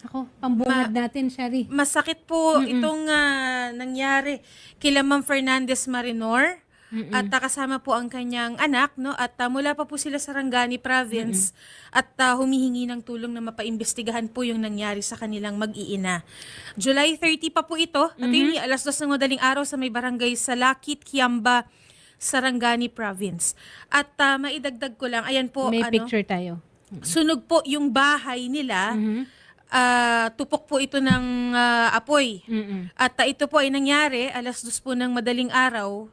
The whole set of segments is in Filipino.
Ako, pambungad natin, Shari. masakit po itong nangyari kila Ma'am Fernandez Marinor. At kasama po ang kanyang anak, no? At mula pa po sila sa Sarangani Province at humihingi ng tulong na mapaimbestigahan po yung nangyari sa kanilang mag-iina. July 30 pa po ito, at yun, alas 2 ng madaling araw sa may barangay Salakit, Kiamba, Sarangani Province. At maidagdag ko lang, ayan po, May picture tayo. sunog po yung bahay nila. Tupok po ito ng apoy. At ito po ay nangyari alas 2 po ng madaling araw.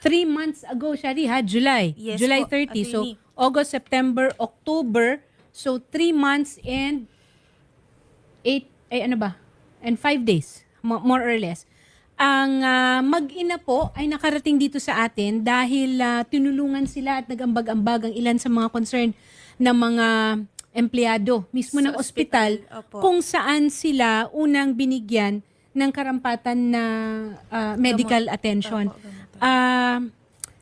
3 months ago, Shari, ha? July. Yes July po, 30. So, attorney. August, September, October. So, 3 months and 5 days. More or less. Ang mag-ina po ay nakarating dito sa atin dahil tinulungan sila at nag-ambag-ambag ang ilan sa mga concern ng mga empleyado mismo ng ospital Opo. kung saan sila unang binigyan ng karampatan na medical attention.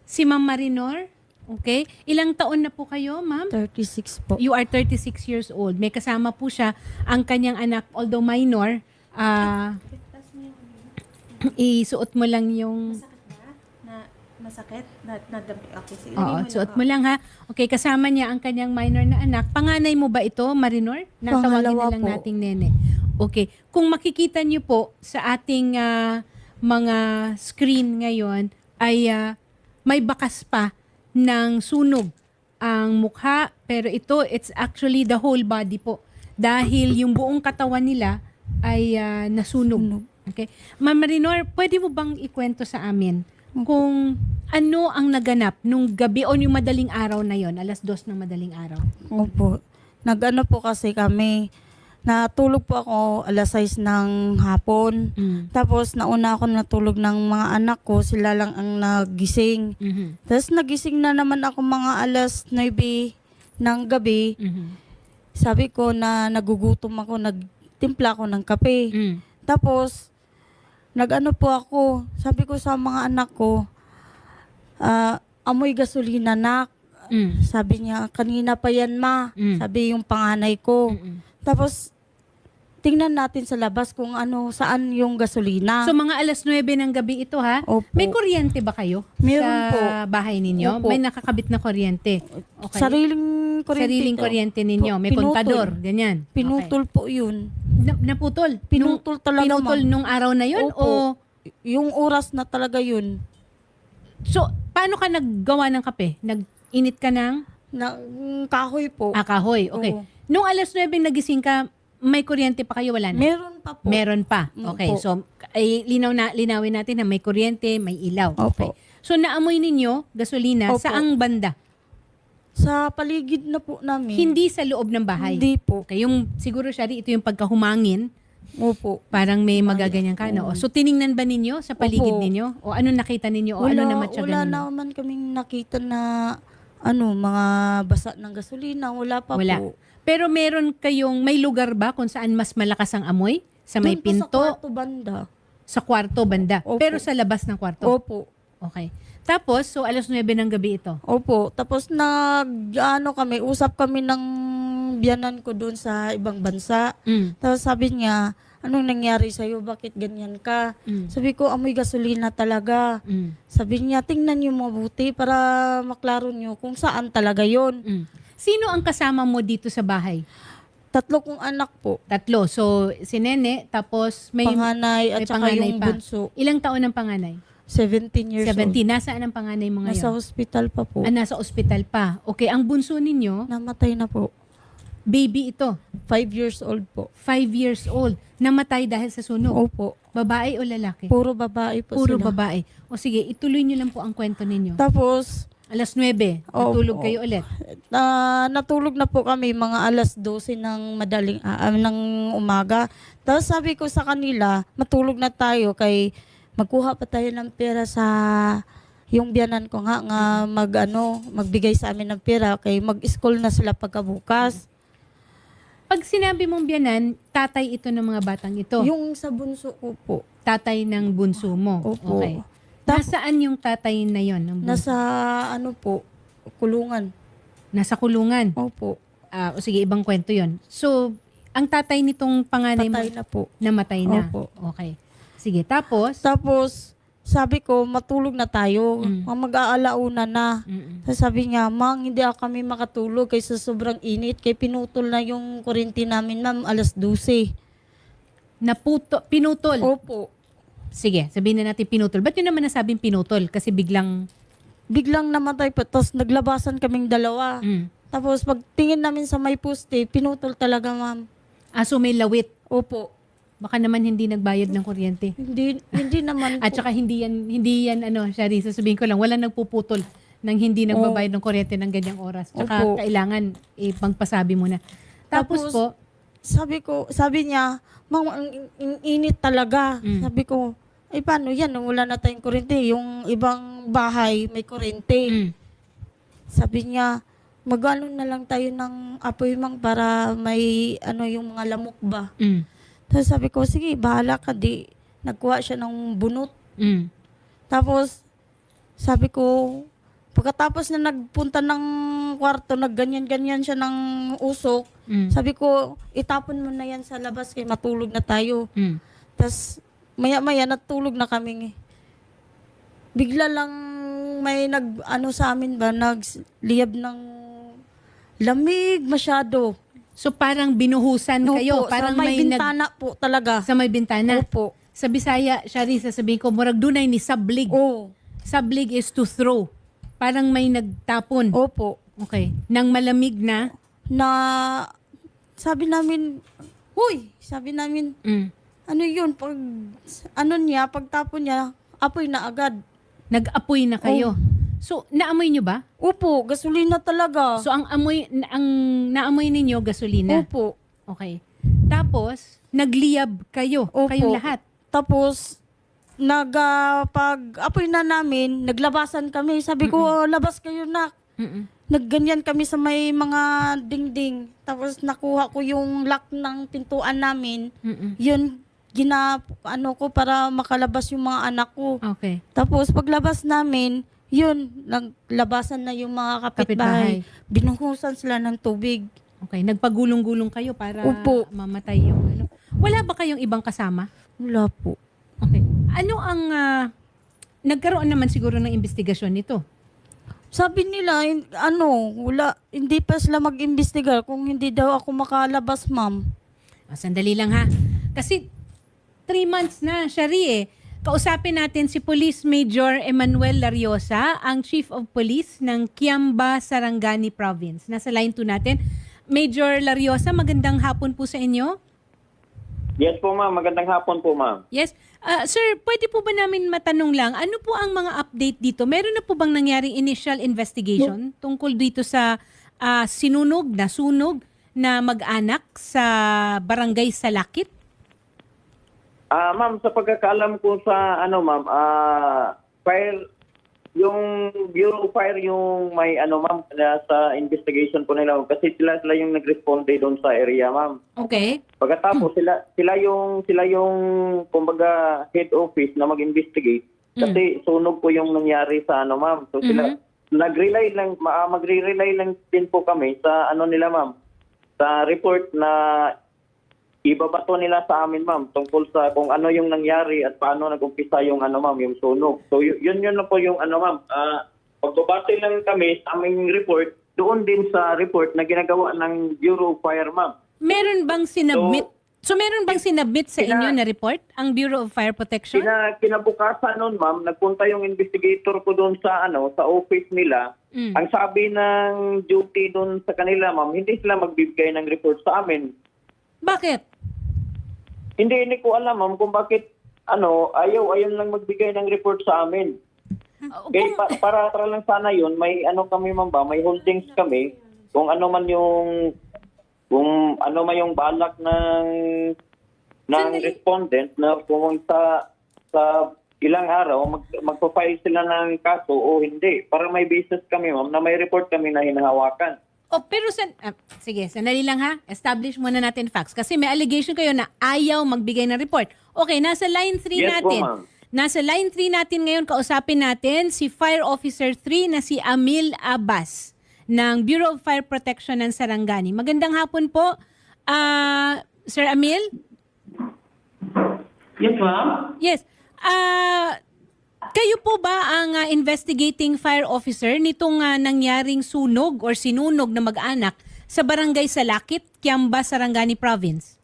Si Ma'am Marinor, okay? Ilang taon na po kayo, Ma'am? 36 po. You are 36 years old. May kasama po siya ang kanyang anak, although minor. Isuot mo lang yung... Masakit? Okay, sige. Oo, suot mo lang ha. Okay, kasama niya ang kanyang minor na anak. Panganay mo ba ito, Marinor? Natawagin na Pangalawa lang po. nating nene. Okay. Kung makikita niyo po sa ating mga screen ngayon ay may bakas pa ng sunog ang mukha, pero ito, it's actually the whole body po. Dahil yung buong katawan nila ay nasunog. Okay. Ma'am Marinor, pwede mo bang ikwento sa amin kung ano ang naganap nung gabi o yung madaling araw na yon, alas 2 ng madaling araw? Opo. Nag-ano po kasi kami, natulog po ako alas 6 ng hapon. Tapos nauna ako natulog ng mga anak ko, sila lang ang nagising. Tapos nagising na naman ako mga alas 9 ng gabi. Sabi ko na nagugutom ako, nagtimpla ako ng kape. Tapos, nag-ano po ako, sabi ko sa mga anak ko, amoy gasolina nak. Sabi niya, kanina pa yan ma. Sabi yung panganay ko. Tapos, tingnan natin sa labas kung saan yung gasolina. So mga alas 9 ng gabi ito ha? Opo. May kuryente ba kayo Meron sa po. bahay ninyo? Opo. May nakakabit na kuryente? Okay. Sariling kuryente. Sariling ito. kuryente ninyo? May Pinutol. kontador? Ganyan? Pinutol po yun. Okay. Naputol? Pinutol talaga, Pinutol ma'am. nung araw na yun? Opo. O, Yung oras na talaga yun. so, paano ka naggawa ng kape? Nag-init ka ng Kahoy po. kahoy? Okay. Oo. Nung alas 9 nagising ka, may kuryente pa kayo? Wala na? Meron pa po. Meron pa. Okay. Opo. So, linawin natin na may kuryente, may ilaw. Okay. Opo. So, naamoy ninyo gasolina Opo. saang banda? Sa paligid na po namin. Hindi sa loob ng bahay. Hindi po. Okay, yung siguro siya ito yung pagkahumangin, Opo. parang may magaganyan ka na. So tiningnan ba ninyo sa paligid Opo. ninyo? O ano nakita ninyo? O ano naman siya Wala ganun? naman kaming nakita na mga basa ng gasolina. Wala pa Wala. po. Pero meron kayong, may lugar ba kung saan mas malakas ang amoy? Sa may Doon po pinto? Sa kwarto banda. Sa kwarto, banda. Opo. Pero sa labas ng kwarto? Opo. Okay. Tapos, so alas 9 ng gabi ito. Opo. Tapos usap kami ng biyanan ko doon sa ibang bansa. Tapos sabi niya, anong nangyari sa'yo? Bakit ganyan ka? Sabi ko, amoy gasolina talaga. Sabi niya, tingnan niyo mabuti para maklaro niyo kung saan talaga yon. Sino ang kasama mo dito sa bahay? 3 kong anak po. 3. So, si Nene, tapos may Panganay at may saka panganay yung pa. bunso. Ilang taon ang panganay? 17 years 17. old. Nasaan ang panganay mo ngayon? Nasa hospital pa po. Nasa ospital pa. Okay, ang bunso ninyo, Namatay na po. baby ito, 5 years old po. 5 years old, namatay dahil sa sunog. Opo. Babae o lalaki? Puro babae po Puro sila. babae. O sige, ituloy nyo lang po ang kwento ninyo. Tapos, Alas 9, natulog Opo. kayo ulit. natulog na po kami mga alas 12 ng ng umaga. Tapos sabi ko sa kanila, matulog na tayo kay magkuha pa tayo ng pera sa yung biyanan ko nga magbigay sa amin ng pera kay mag-school na sila pagkabukas. Pag sinabi mong biyanan, tatay ito ng mga batang ito. Yung sa bunso ko po. Tatay ng bunso mo. Opo. Okay. Nasaan yung tatay na yon? Ng bunso? Nasa kulungan. Nasa kulungan. Opo. O sige, ibang kwento yon. So, Ang tatay nitong panganay mo, Patay na po. namatay na. Opo. Okay. Sige, tapos? Tapos, sabi ko, matulog na tayo. Mm. Mag-aalauna na. Mm-mm. Tapos sabi niya, Mang, hindi kami makatulog kaysa sobrang init. Kaya pinutol na yung kuryente namin, ma'am, alas 12. Pinutol. Opo. Sige, sabihin na natin pinutol. Ba't yun naman nasabing pinutol? Kasi biglang... Biglang namatay pa. Tapos naglabasan kaming dalawa. Mm. Tapos pagtingin namin sa may poste, pinutol talaga, ma'am. So may lawit. Opo. Baka naman hindi nagbayad ng kuryente. Hindi naman At po. saka hindi yan Shari, sasabihin ko lang, walang nagpuputol nang hindi nagbabayad ng kuryente ng ganyang oras. Tsaka Opo. kailangan magpasabi mo na. Tapos po, Sabi niya, Mang, ang init talaga. Mm. Sabi ko, ay paano yan? Wala na tayong kuryente. Yung ibang bahay may kuryente. mm, Sabi niya, mag-ano na lang tayo ng apoy, Mang, para may yung mga lamok ba. mm, Tapos sabi ko, sige, bahala ka. Di, nagkuha siya ng bunot. mm, Tapos, sabi ko, pagkatapos na nagpunta ng kwarto, nagganyan-ganyan siya ng usok, mm, sabi ko, itapon mo na yan sa labas kay matulog na tayo. mm. Tapos, maya-maya, natulog na kami. Bigla lang may sa amin ba, nagliyab ng lamig masyado. So parang binuhusan kayo. Opo, Parang sa may may bintana po talaga. sa may bintana. Opo. Sa Bisaya, Shari, sasabihin ko, murag dunay ni sablig. Oo. Sablig is to throw. Parang may nagtapon. Opo. Okay. Nang malamig na. Na, sabi namin, huy, sabi namin, Mm. ano yun, pagtapon niya, apoy na agad. Nag-apoy na kayo. So, naamoy nyo ba? Opo, gasolina talaga. So, ang naamoy ninyo, gasolina. Opo. Okay. Tapos, nagliyab kayo. Opo. Kayong lahat. Tapos, pag-apoy na namin, naglabasan kami. Sabi ko, labas kayo na. Mm-mm. Nagganyan kami sa may mga dingding. Tapos, nakuha ko yung lock ng pintuan namin. Mm-mm. Yun, ko para makalabas yung mga anak ko. Okay. Tapos, paglabas namin, yun, naglabasan na yung mga Kapitbahay. kapitbahay. Binuhusan sila ng tubig. Okay. Nagpagulong-gulong kayo para Opo. mamatay yung ano. Wala ba kayong ibang kasama? Wala po. Okay. Ano ang nagkaroon naman siguro ng investigasyon nito? Sabi nila, wala, hindi pa sila mag-imbestiga kung hindi daw ako makalabas, ma'am. Sandali lang ha. Kasi 3 months na, Shari eh. Kausapin natin si Police Major Emmanuel Lariosa, ang Chief of Police ng Kiamba, Sarangani Province. Nasa line 2 natin. Major Lariosa, magandang hapon po sa inyo. Yes po ma'am, magandang hapon po ma'am. Yes. Sir, pwede po ba namin matanong lang, ano po ang mga update dito? Meron na po bang nangyaring initial investigation tungkol dito sa sunog na mag-anak sa barangay Salakit? Ma'am, sa pagkakaalam ko sa ma'am, fire yung Bureau of Fire yung may ma'am sa investigation po nila kasi sila yung nag-responde doon sa area ma'am. Okay. Pagkatapos sila yung kumbaga head office na mag-investigate kasi sunog po yung nangyari sa ma'am. So sila magre-rely lang din po kami sa nila ma'am. Sa report na ibabato nila sa amin ma'am tungkol sa kung ano yung nangyari at paano nag-umpisa yung ma'am yung sunog. So yun na po yung ma'am. Pagbabase lang kami sa aming report doon din sa report na ginagawa ng Bureau of Fire ma'am. Meron bang sinubmit? So meron bang sinubmit sa inyo na report ang Bureau of Fire Protection? Kinabukasan noon ma'am, nagpunta yung investigator ko doon sa sa office nila. Ang sabi ng duty doon sa kanila ma'am, hindi sila magbibigay ng report sa amin. Bakit? Hindi ko alam ma'am kung bakit ayaw lang magbigay ng report sa amin. Okay, para lang sana yun, may kami ma'am ba, may holdings kami kung ano man yung balak ng respondent na pumunta sa ilang araw magpo-file sila ng kaso o hindi para may basis kami ma'am na may report kami na hinahawakan. Pero sige, sandali lang ha. Establish muna natin facts. Kasi may allegation kayo na ayaw magbigay ng report. Okay, nasa line 3 Yes, natin. po, ma'am. Nasa line 3 natin ngayon, kausapin natin si Fire Officer 3 na si Amil Abbas ng Bureau of Fire Protection ng Sarangani. Magandang hapon po, Sir Amil? Yes, ma'am. Yes. Kayo po ba ang investigating fire officer nitong nangyaring sunog or sinunog na mag-anak sa barangay Salakit, Kiamba, Sarangani Province?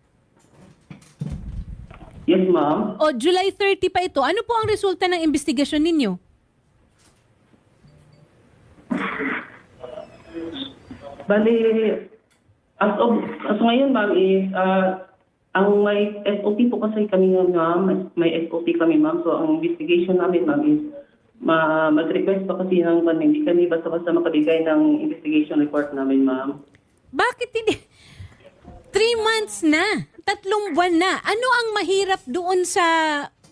Yes, ma'am. O July 30 pa ito, ano po ang resulta ng investigasyon ninyo? Bali, as ngayon, ma'am, is, ang may SOP po kasi kami, ma'am, may SOP kami, ma'am. So, ang investigation namin, ma'am, is mag-request pa kasi ng hindi kami basta-basta makabigay ng investigation report namin, ma'am. Bakit hindi? 3 months na, 3 buwan na. Ano ang mahirap doon sa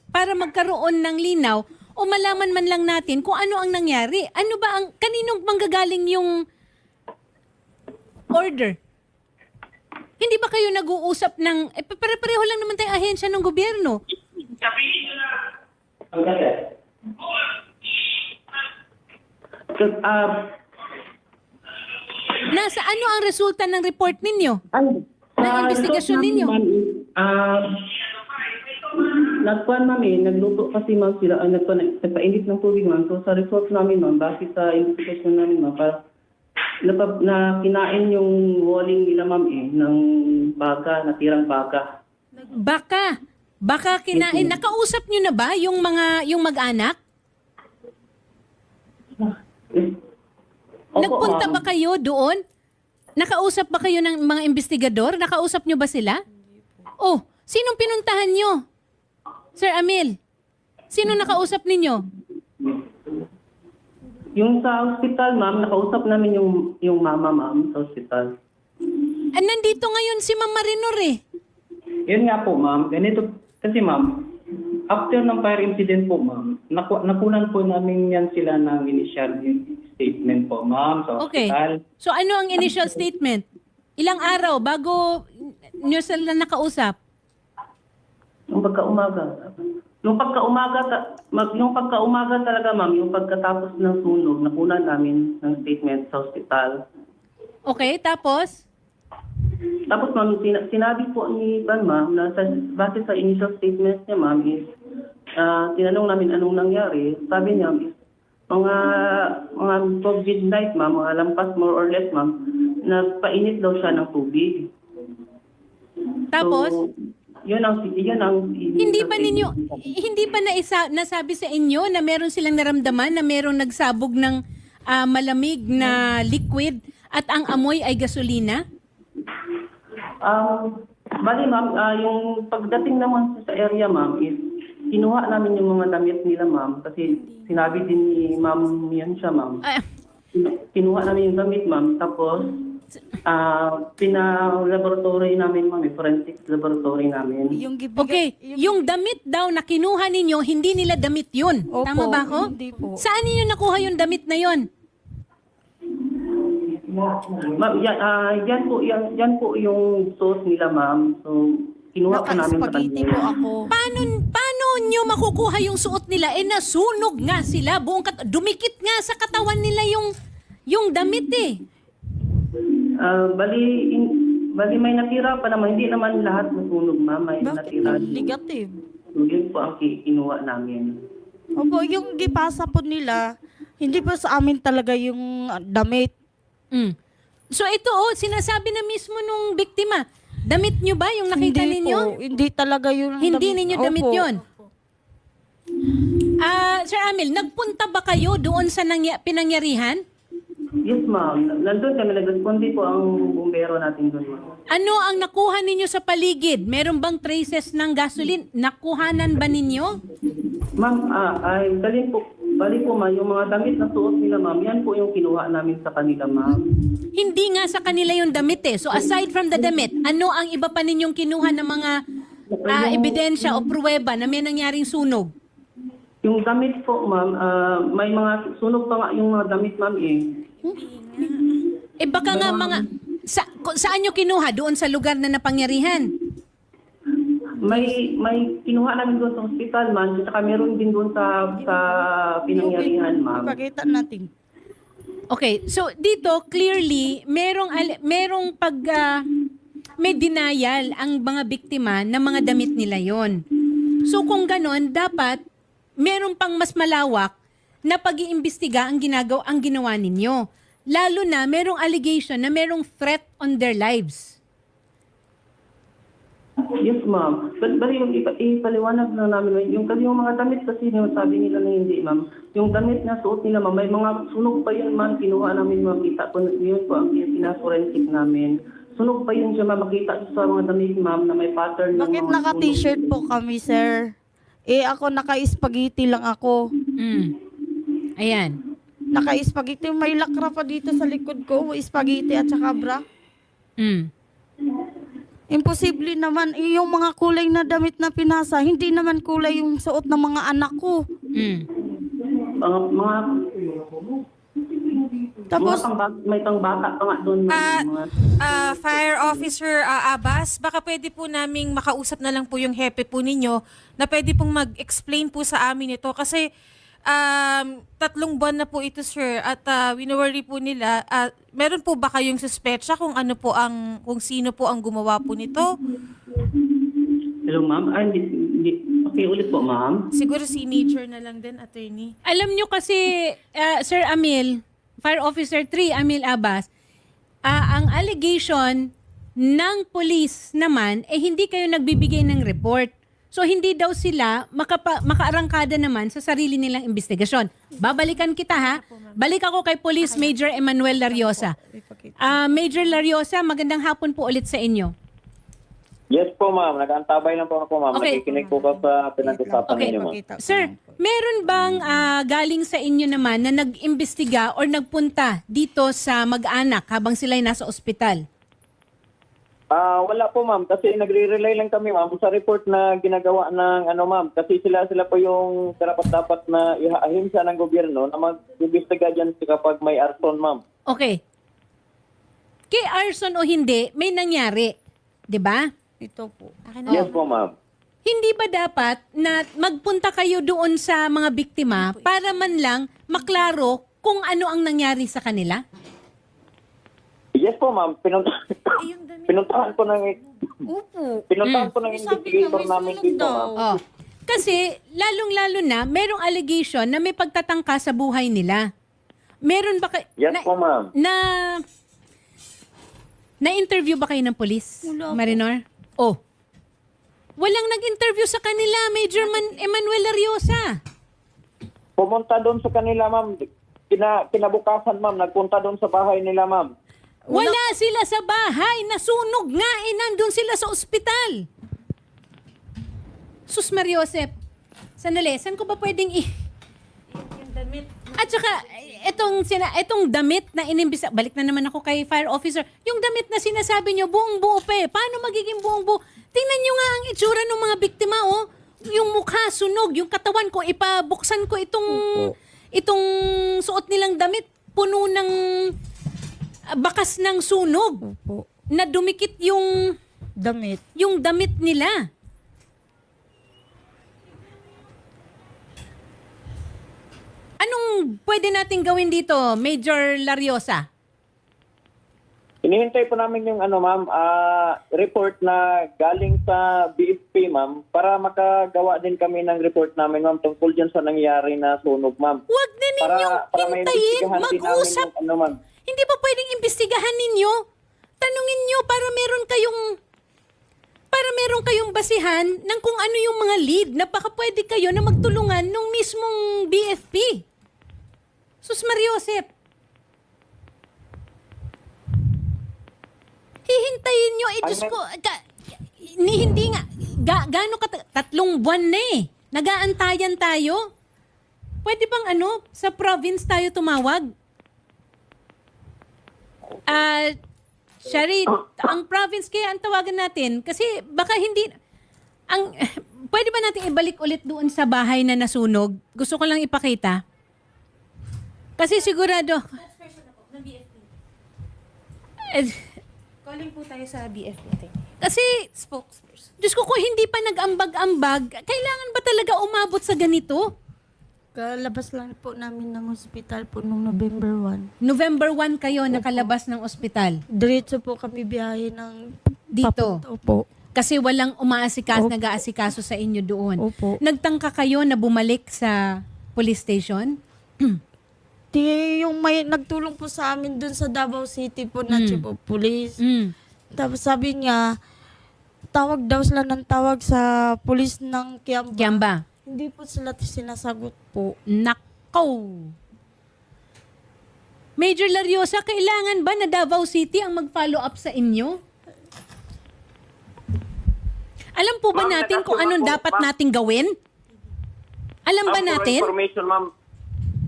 para magkaroon ng linaw o malaman man lang natin kung ano ang nangyari? Ano ba ang kaninong manggagaling yung order? Hindi ba kayo nag-uusap ng pare-pareho lang naman tayong ahensya ng gobyerno? Ang ganda. Nasa ano ang resulta ng report ninyo? Ng investigasyon ninyo? Nagkuhan namin, nagluto kasi ma'am sila, nagpainit ng tubig ma'am. So sa result namin ma'am, base sa investigation namin ma'am, na kinain yung walling nila ma'am ng baga, natirang baga. Baka kinain. Nakausap nyo na ba yung mag-anak? Opo, Nagpunta ma'am. ba kayo doon? Nakausap ba kayo ng mga investigador? Nakausap nyo ba sila? Oh, sinong pinuntahan nyo? Sir Amil, sino nakausap ninyo? Yung sa hospital ma'am, nakausap namin yung mama ma'am sa hospital. Nandito ngayon si Ma'am Marinor eh. Yun nga po, ma'am. Ganito kasi, ma'am, after ng fire incident po, ma'am, nakunan po namin yan sila ng initial statement po, ma'am, sa Okay. hospital. So ano ang initial statement? Ilang araw bago nyo sila nakausap? Yung pagkaumaga. Yung pagkaumaga talaga, ma'am, yung pagkatapos ng sunog, nakunan namin ng statement sa hospital. Okay, tapos? Tapos, ma'am, sinabi po ni Ban, ma'am, na base sa initial statement niya, ma'am, is tinanong namin anong nangyari. Sabi niya, is mga 12 midnight, ma'am, mga lampas more or less, ma'am, nagpainit daw siya ng tubig. Tapos? So, yun ang Hindi ba nasabi sa inyo na meron silang naramdaman na merong nagsabog ng malamig na liquid at ang amoy ay gasolina? Bali, ma'am, yung pagdating naman sa area, ma'am, is kinuha namin yung mga damit nila, ma'am, kasi sinabi din ni ma'am yan siya, ma'am. Kinuha namin yung damit, ma'am, tapos pina-laboratory namin, ma'am, forensic laboratory namin. Okay, yung damit daw na kinuha ninyo, hindi nila damit yun. Opo, Tama ba ako? hindi po. Saan ninyo nakuha yung damit na yun? Ma'am, yan po yung source nila, ma'am. So, kinuha po namin sa Naka-spaghetti po kanila. ako. Paano nyo makukuha yung suot nila? Nasunog nga sila. Dumikit nga sa katawan nila yung damit eh. Bali may natira pa naman. Hindi naman lahat nasunog, ma'am. May Bakit natira. negative? So, yun po ang kinuha namin. Opo, yung gipasa po nila, hindi po sa amin talaga yung damit. So ito sinasabi na mismo nung biktima. Damit nyo ba yung nakita Hindi ninyo? po, hindi talaga yung Hindi ninyo damit Opo. yun? Sir Amil, nagpunta ba kayo doon sa pinangyarihan? Yes, ma'am. Nandun kami, nag-responde po ang bumbero natin doon, ma'am. Ano ang nakuha ninyo sa paligid? Meron bang traces ng gasoline? Nakuhanan ba ninyo? Ma'am, bali po, ma'am, yung mga damit na suot nila, ma'am, yan po yung kinuha namin sa kanila, ma'am. Hindi nga sa kanila yung damit eh. So aside from the damit, ano ang iba pa ninyong kinuha ng mga ebidensya o pruweba na may nangyaring sunog? Yung damit po, ma'am, may mga sunog pa nga yung mga damit, ma'am, eh. Baka nga saan nyo kinuha? Doon sa lugar na napangyarihan? May kinuha namin doon sa hospital, ma'am, at saka meron din doon sa pinangyarihan, ma'am. Ipakita natin. Okay, so dito clearly merong may denial ang mga biktima na mga damit nila yon. So kung ganon, dapat meron pang mas malawak na pag-iimbestiga ang ginawa ninyo. Lalo na merong allegation na merong threat on their lives. Yes, ma'am. Bali yung ipaliwanag na namin, yung kasi yung mga damit kasi yung sabi nila na hindi, ma'am. Yung damit na suot nila, ma'am, may mga sunog pa yun, ma'am. Kinuha namin, ma'am. Kita ko, yun po ang pinaforensic namin. Sunog pa yun siya, ma'am. Makita siya sa mga damit, ma'am, na may pattern ng Bakit mga naka-t-shirt sunog. po kami, sir? Ako naka-spaghetti lang ako. Ayan. Naka-spaghetti. May lakra pa dito sa likod ko. Spaghetti at saka bra. Mm. Imposible naman. Yung mga kulay na damit na pinasa, hindi naman kulay yung suot ng mga anak ko. Mm. Mga Tapos, may pangbata pa nga doon, ma'am. Mga Fire Officer Abbas, baka pwede po naming makausap na lang po yung hepe po ninyo na pwede pong mag-explain po sa amin ito kasi 3 buwan na po ito, sir, at wino-worry po nila. Meron po ba kayong suspetsya kung kung sino po ang gumawa po nito? hello, ma'am. Hindi. Okay, ulit po, ma'am. Siguro si Major na lang din, attorney. Alam nyo kasi, Sir Amil, Fire Officer 3, Amil Abbas, ang allegation ng police naman, hindi kayo nagbibigay ng report. So, hindi daw sila makaarangkada naman sa sarili nilang investigasyon. Babalikan kita, ha? Balik ako kay Police Major Emmanuel Lariosa. Major Lariosa, magandang hapon po ulit sa inyo. Yes po, ma'am. Nag-antabay lang po ako, ma'am. Okay. Nakikinig po ka sa pinag-usapan Okay. ninyo, ma'am. Sir, meron bang galing sa inyo naman na nag-imbestiga or nagpunta dito sa mag-anak habang sila'y nasa ospital? Wala po, ma'am. Kasi nagre-rely lang kami, ma'am, sa report na ginagawa ng ma'am. Kasi sila po yung dapat na ihahimsa ng gobyerno na mag-imbestiga dyan kapag may arson, ma'am. Okay. Kay arson o hindi, may nangyari. 'Di ba? ito po. Yes po, ma'am. Hindi ba dapat na magpunta kayo doon sa mga biktima para man lang maklaro kung ano ang nangyari sa kanila? Yes po, ma'am. Pinuntahan ko ng Upo. pinuntahan ko ng investigator namin dito, ma'am. Oh. Kasi lalong-lalo na merong allegation na may pagtatangka sa buhay nila. Meron ba Yes po, ma'am. Na-interview ba kayo ng polis, Wala po. Marinor? Oh. Walang nag-interview sa kanila, Major Emmanuel Lariosa. Pumunta doon sa kanila, ma'am. Kinabukasan, ma'am. Nagpunta doon sa bahay nila, ma'am. Wala sila sa bahay, nasunog nga, nandun sila sa ospital. Sus Mariosep, sandali, saan ko ba pwedeng Yung damit. At saka, itong damit na inimbisa, balik na naman ako kay Fire Officer, yung damit na sinasabi nyo, buong-buo pa eh. Paano magiging buong-buo? Tingnan nyo nga ang itsura ng mga biktima, oh. Yung mukha sunog, yung katawan ko, ipabuksan ko itong suot nilang damit, puno ng bakas ng sunog Upo. na dumikit yung Damit. damit nila. Anong pwede natin gawin dito, Major Lariosa? Hinihintay po namin yung ma'am, report na galing sa BFP, ma'am, para makagawa din kami ng report namin, ma'am, tungkol dyan sa nangyari na sunog, ma'am. Huwag na ninyong Para may hintayin, imbestigahan din namin mag-usap. yung ma'am. Hindi ba pwedeng imbestigahan ninyo? Tanungin nyo para meron kayong basihan ng kung ano yung mga lead na baka pwede kayo na magtulungan nung mismong BFP. Sus Mariosep. Hihintayin nyo, Diyos ko, hindi nga, gaano ka, 3 buwan na eh. Nag-aantayan tayo. Pwede bang sa province tayo tumawag? Shari, ang province kaya ang tawagan natin kasi baka hindi pwede ba natin ibalik ulit doon sa bahay na nasunog? Gusto ko lang ipakita. Kasi sigurado Ng BFP. eh, Calling po tayo sa BFP. kasi Spokesperson. Diyos ko, kung hindi pa nag-ambag-ambag, kailangan ba talaga umabot sa ganito? Kalabas lang po namin ng hospital po nung November 1. November 1 kayo nakalabas ng ospital. Diretso po kami biyahe ng dito. Opo. Kasi walang nag-aasikaso sa inyo doon. Opo. Nagtangka kayo na bumalik sa police station? Yung may nagtulong po sa amin dun sa Davao City po na chief of police. Mm. Tapos sabi niya, tawag daw sila ng tawag sa police ng Kiamba. Kiamba? Hindi po sila sinasagot po. Nako! Major Lariosa, kailangan ba na Davao City ang mag-follow up sa inyo? Alam po ba Ma'am, natin kung nag-assume anong ako, dapat ma'am. nating gawin? Alam ba For natin? information, ma'am.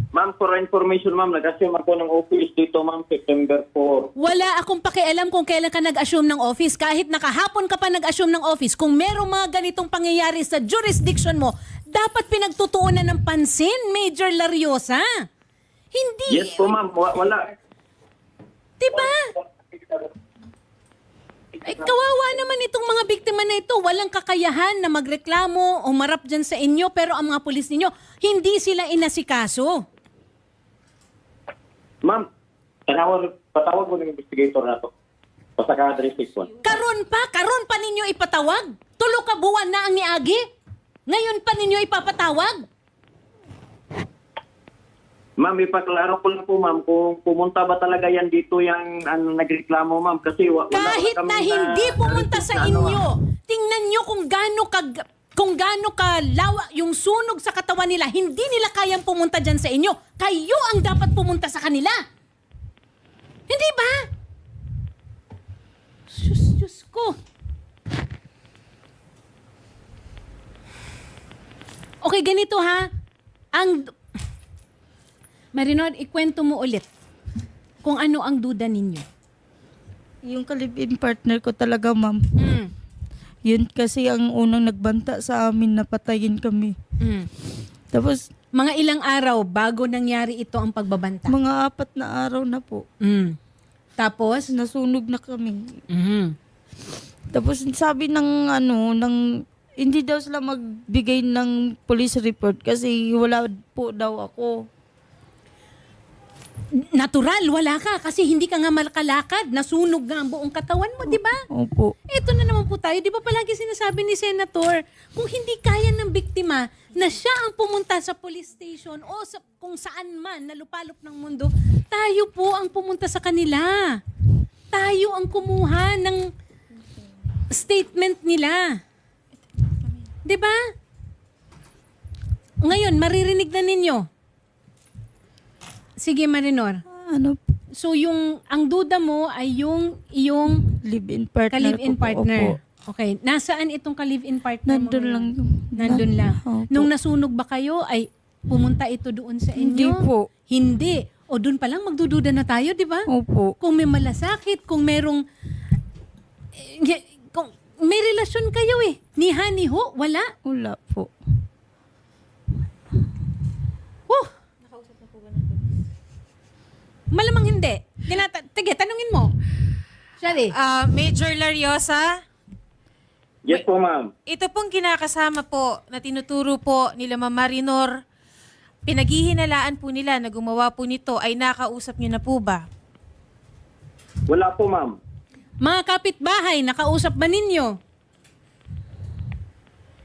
Ma'am, for information, ma'am, nag-assume ako ng office dito, ma'am, September 4. Wala akong pakialam kung kailan ka nag-assume ng office. Kahit nakahapon ka pa nag-assume ng office, kung merong mga ganitong pangyayari sa jurisdiction mo, dapat pinagtutuunan ng pansin, Major Lariosa. Hindi. Yes po, ma'am. Wala. Diba? Ay, kawawa naman itong mga biktima na ito. Walang kakayahan na magreklamo o marap dyan sa inyo, pero ang mga pulis ninyo, hindi sila inasikaso. Ma'am, patawag ko ng investigator na to. Pasaka address ko. Karon pa ninyo ipatawag. Tulo ka buwan na ang niagi. Ngayon pa ninyo ipapatawag. Ma'am, ipaklaro ko lang po, ma'am, kung pumunta ba talaga yan dito yung nagreklamo, ma'am. Kasi wala Kahit kami na hindi pumunta sa inyo, ano, tingnan nyo kung gaano kalawa yung sunog sa katawan nila, hindi nila kayang pumunta dyan sa inyo. Kayo ang dapat pumunta sa kanila. Hindi ba? Diyos ko. Okay, ganito ha. Marinor, ikwento mo ulit kung ano ang duda ninyo. Yung kalibin partner ko talaga, ma'am. Mm. Yun kasi ang unang nagbanta sa amin na patayin kami. Mm. Tapos, Mga ilang araw bago nangyari ito ang pagbabanta? mga 4 na araw na po, Mm. Tapos? nasunog na kami. Mm. Tapos sabi ng hindi daw sila magbigay ng police report kasi wala po daw ako. Natural, wala ka kasi hindi ka nga malakalakad. Nasunog nga ang buong katawan mo, di ba? Opo. Ito na naman po tayo. Di ba palagi sinasabi ni Senator, kung hindi kaya ng biktima na siya ang pumunta sa police station o kung saan man na lupalop ng mundo, tayo po ang pumunta sa kanila. Tayo ang kumuha ng statement nila. Di ba? Ngayon, maririnig na ninyo. Sige, Marinor. So, ang duda mo ay yung iyong Live-in partner ka-live-in ko po. partner. Opo. Okay. Nasaan itong ka-live-in partner mo? Nandun ngayon? lang. Nandun lang. Opo. Nung nasunog ba kayo, ay pumunta ito doon sa inyo? Hindi po. Hindi. O doon pa lang magdududa na tayo, di ba? Opo. Kung may malasakit, kung merong... kung may relasyon kayo eh. Niha, niho, wala. Wala po. Malamang hindi. Sige, tanungin mo. Shari. Major Lariosa, Yes po, ma'am. ito pong kinakasama po na tinuturo po nila Ma'am Marinor, pinaghihinalaan po nila na gumawa po nito ay nakausap niyo na po ba? Wala po, ma'am. Mga kapitbahay, nakausap ba ninyo?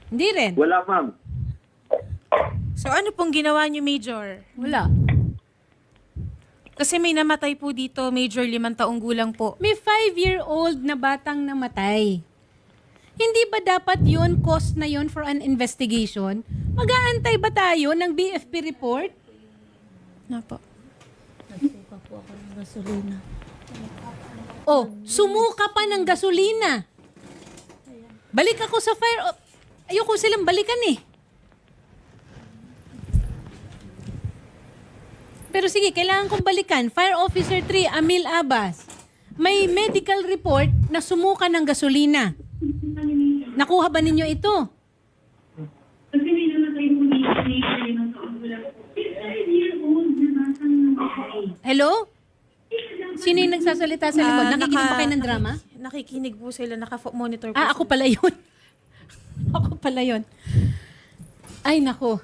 Hindi rin. Wala, ma'am. So ano pong ginawa niyo, Major? Wala. Kasi may namatay po dito, Major, 5 taong gulang po. May 5-year-old na batang namatay. Hindi ba dapat yun, cost na yun for an investigation? Mag-aantay ba tayo ng BFP report? Na po. Nagsuka po ako ng gasolina. Oh, sumuka pa ng gasolina. Balik ako sa fire. Ayoko silang balikan eh. Pero sige, kailangan kong balikan. Fire Officer 3, Amil Abbas. May medical report na sumuka ng gasolina. Nakuha ba ninyo ito? Kasi may namatay po ni ng taong gulang po. 5-year-old na batang namatay. Hello? Sino yung nagsasalita sa likod? Nakikinig ba kayo ng drama? Nakikinig po sila, naka-monitor po. Ah, ako pala yun. Ako pala yun. Ay, nako.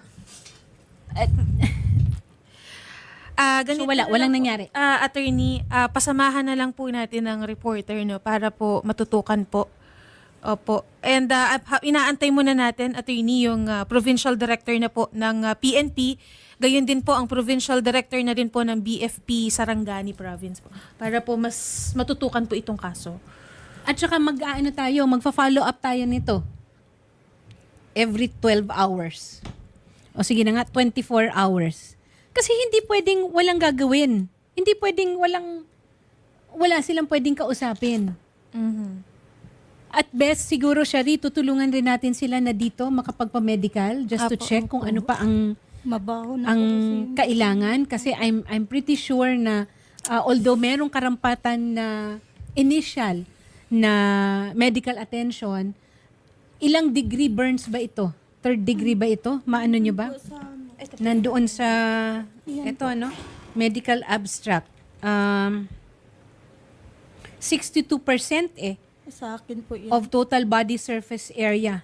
Ganito So, wala. na Walang lang po, nangyari. attorney, pasamahan na lang po natin ng reporter, no, para po matutukan po. Opo. And inaantay muna natin, attorney, yung provincial director na po ng PNP. Gayon din po ang provincial director na din po ng BFP Sarangani Province po. Para po mas matutukan po itong kaso. At saka magfa-follow up tayo nito. Every 12 hours. O sige na nga, 24 hours. Kasi hindi pwedeng walang gagawin. Hindi pwedeng wala silang pwedeng kausapin. At best, siguro, Shari, tutulungan rin natin sila na dito makapagpa-medical just to Apo, check kung ano pa ang Mabaho na ang po kasi. kailangan. Kasi I'm pretty sure na although merong karampatan na initial na medical attention, ilang degree burns ba ito? Third degree ba ito? Maano nyo ba? Nandoon sa, ito ano, medical abstract. 62% Sa akin po yun. of total body surface area.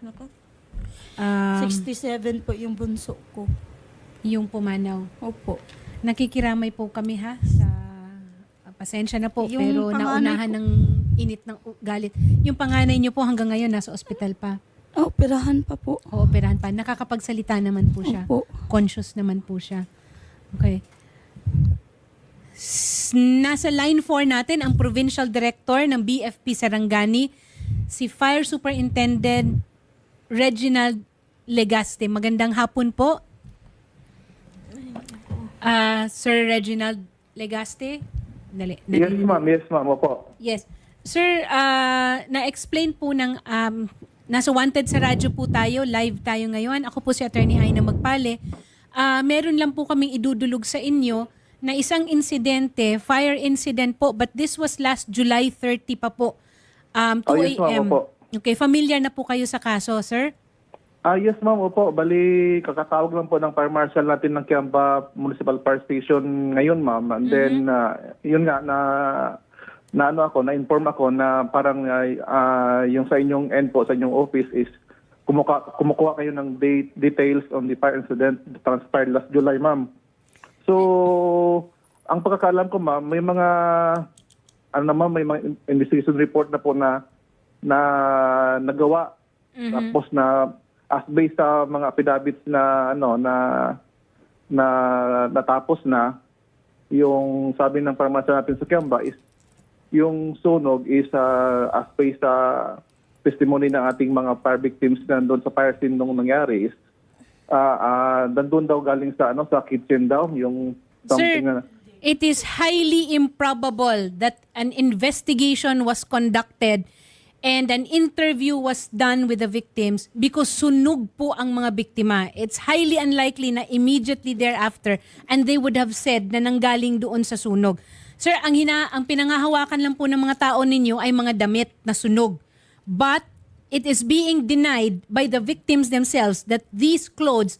67 po yung bunso ko. Yung pumanaw. Opo. Nakikiramay po kami ha sa pasensya na po Yung pero panganay naunahan ng init ng galit. Yung panganay niyo po hanggang ngayon nasa ospital pa. Operahan pa po. Ooperahan pa. Nakakapagsalita naman po siya. Opo. Conscious naman po siya. Okay. Nasa line 4 natin ang Provincial Director ng BFP Sarangani, si Fire Superintendent Reginald Legaste. Magandang hapon po. Sir Reginald Legaste. Dali. Yes, ma'am. Yes, ma'am. Opo. Yes. Sir, na-explain po ng nasa Wanted sa radyo po tayo, live tayo ngayon. Ako po si Attorney Aina Magpale. Meron lang po kaming idudulog sa inyo na isang insidente, fire incident po, but this was last July 30 pa po, 2 yes, ma'am. a.m. Opo. Okay, familiar na po kayo sa kaso, sir? Yes, ma'am. Opo. Bali, kakatawag lang po ng Fire Marshal natin ng Kiamba Municipal Fire Station ngayon, ma'am. And then, yun nga, na-inform ako na parang yung sa inyong end po, sa inyong office is kumukuha kayo ng details on the fire incident that transpired last July, ma'am. So, ang pagkakaalam ko, ma'am, may mga may mga investigation report na po na nagawa. Tapos na as based sa mga affidavits na natapos na, yung sabi ng pharmacy natin sa Kiamba is yung sunog is as based sa testimony ng ating mga fire victims na doon sa fire scene nung nangyari is nandun daw galing sa kitchen daw yung something Sir, it is highly improbable that an investigation was conducted and an interview was done with the victims because sunog po ang mga biktima. It's highly unlikely na immediately thereafter and they would have said na nanggaling doon sa sunog. Sir, ang pinangahawakan lang po ng mga tao ninyo ay mga damit na sunog. But it is being denied by the victims themselves that these clothes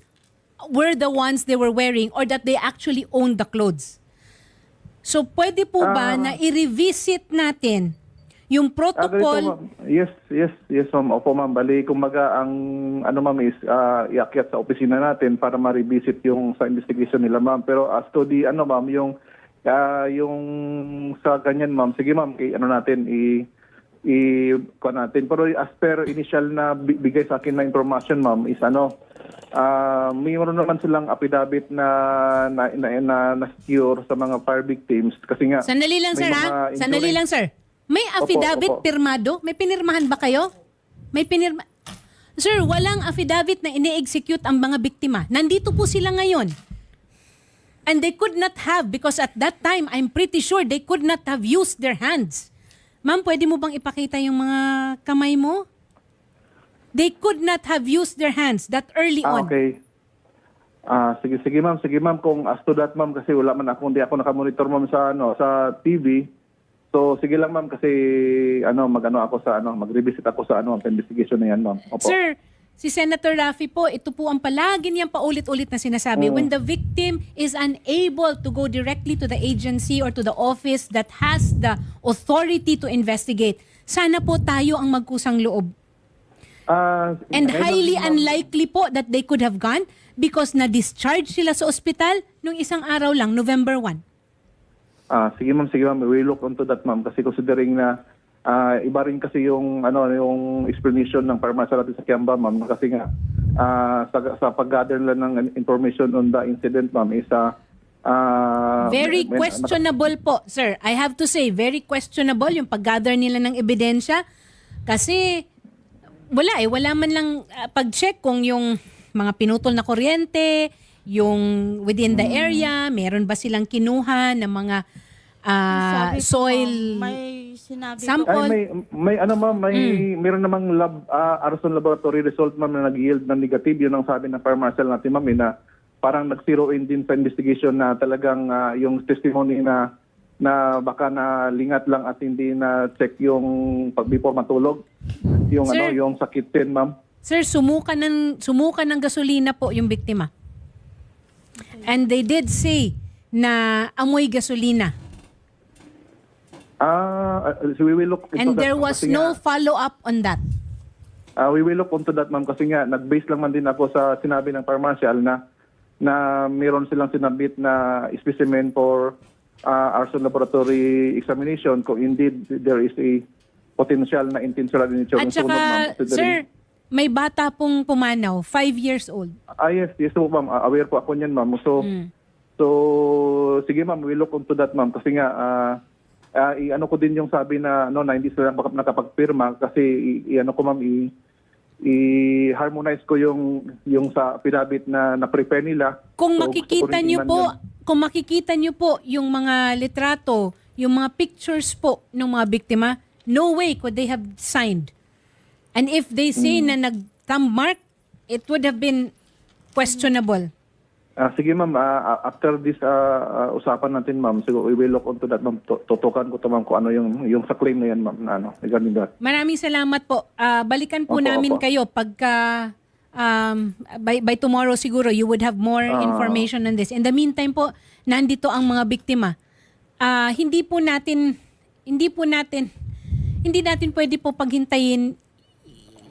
were the ones they were wearing or that they actually owned the clothes. So, pwede po ba na i-revisit natin yung protocol? Yes, ma'am. Opo, ma'am. Bali, kumbaga, ang ma'am is iakyat sa opisina natin para ma-revisit yung sa investigation nila, ma'am. Pero as to the, ma'am, yung sa ganyan, ma'am, sige, ma'am, natin, kuha natin. Pero as per initial na bigay sa akin na information, ma'am, is mayroon naman silang affidavit na secure sa mga fire victims kasi nga Sandali lang, sir, ha? Sandali lang, sir. May affidavit Opo. pirmado? May pinirmahan ba kayo? Sir, walang affidavit na ini-execute ang mga biktima. Nandito po sila ngayon. And they could not have, because at that time, I'm pretty sure they could not have used their hands. Ma'am, pwede mo bang ipakita yung mga kamay mo? They could not have used their hands that early on. Okay. Sige ma'am. Kung as to that, ma'am, kasi wala man ako, hindi ako nakamonitor, ma'am, sa TV. So, sige lang, ma'am, kasi mag-revisit ako sa investigation na yan, ma'am. Opo. Sir, si Senator Raffy po, ito po ang palagi niyang paulit-ulit na sinasabi. When the victim is unable to go directly to the agency or to the office that has the authority to investigate, sana po tayo ang magkusang loob. And ngayon highly lang, ma'am. unlikely po that they could have gone because na-discharge sila sa ospital nung isang araw lang, November 1. Sige ma'am, we will look onto that ma'am kasi considering na iba rin kasi yung yung explanation ng pharmacy natin sa Kiamba ma'am kasi nga sa pag-gather nila ng information on the incident ma'am is Very questionable po, sir. I have to say, very questionable yung pag-gather nila ng ebidensya kasi wala man lang pag-check kung yung mga pinutol na kuryente, yung within the area, meron ba silang kinuha ng mga Sabi ko, soil may sinabi sample? may ma'am, meron namang arson laboratory result ma'am na nag-yield ng negative. Yun ang sabi ng pharmacial natin ma'am na parang nag-zero in din sa investigation na talagang yung testimony na baka na lingat lang at hindi na check yung before matulog. Yung Sir, yung sakit din ma'am. Sir, sumukan ng gasolina po yung biktima. And they did say na amoy gasolina. So we will look into And that, there ma'am, was kasi no nga, follow-up on that. we will look into that ma'am kasi nga nag-base lang man din ako sa sinabi ng pharmacial na meron silang sinabit na specimen for arson laboratory examination kung indeed there is a potential na intentional nature At ng sunog, ma'am. saka, sir, may bata pong pumanaw, 5 years old. Yes po ma'am. Aware po ako niyan ma'am. So sige ma'am, we look into that ma'am kasi nga i-ano ko din yung sabi na na hindi sila nakapagpirma kasi i-ano ko ma'am i-harmonize ko yung sa pinabit na prepare nila. Kung So, makikita gusto ko rin niyo tingnan po, yun. kung makikita niyo po yung mga litrato, yung mga pictures po ng mga biktima, no way could they have signed. And if they say na nag-thumb mark, it would have been questionable. Sige ma'am, after this usapan natin ma'am, so we will look onto that ma'am. Tutukan ko to ma'am kung ano yung sa claim na yan ma'am na regarding that. Maraming salamat po. Balikan po Opo, namin opo. kayo pagka by tomorrow siguro you would have more information on this. In the meantime po, nandito ang mga biktima. Hindi natin pwede po paghintayin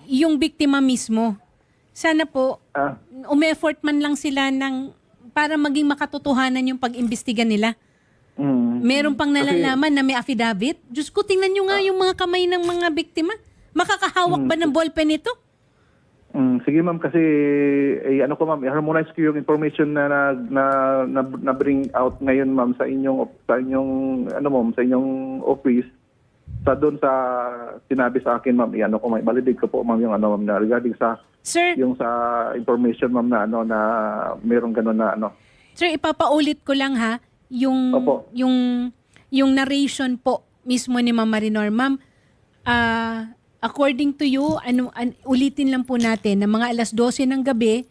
yung biktima mismo. Sana po umeffort man lang sila para maging makatotohanan yung pag-imbestiga nila. Meron pang nalalaman na may affidavit. Diyos ko, tingnan nyo nga yung mga kamay ng mga biktima. Makakahawak ba ng ballpen ito? Sige ma'am kasi ano ko ma'am, i-harmonize ko yung information na bring out ngayon ma'am sa inyong office. Doon sa sinabi sa akin ma'am, ano ko validate ko po ma'am yung ma'am na regarding sa Sir, yung sa information ma'am na na merong gano'n na Sir, ipapaulit ko lang ha, Opo. yung narration po mismo ni Ma'am Marinor. Ma'am, according to you, ulitin lang po natin na mga alas 12 ng gabi,